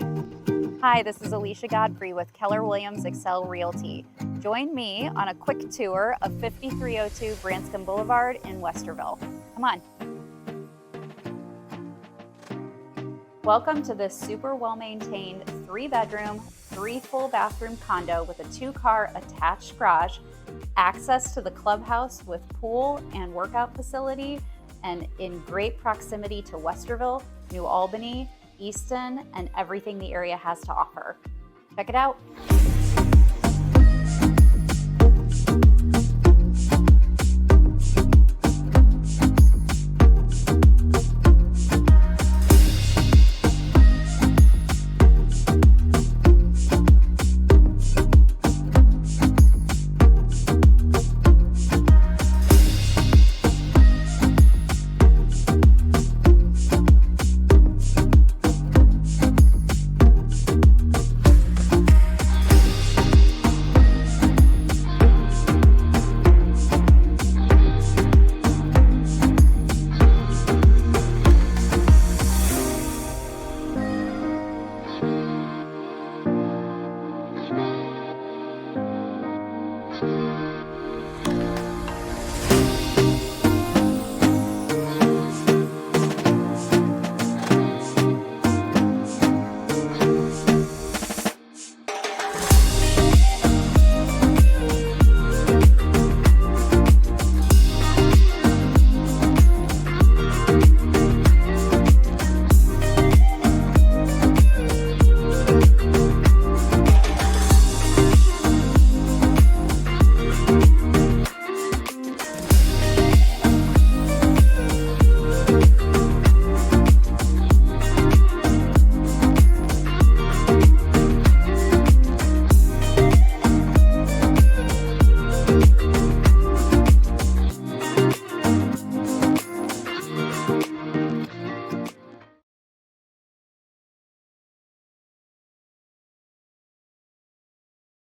Hi, this is Alecia Godfrey with Keller Williams Excel Realty. Join me on a quick tour of 5302 Branscom Boulevard in Westerville. Come on. Welcome to this super well-maintained 3-bedroom, 3 full bathroom condo with a 2-car attached garage, access to the clubhouse with pool and workout facility, and in great proximity to Westerville, New Albany, Easton, and everything the area has to offer. Check it out.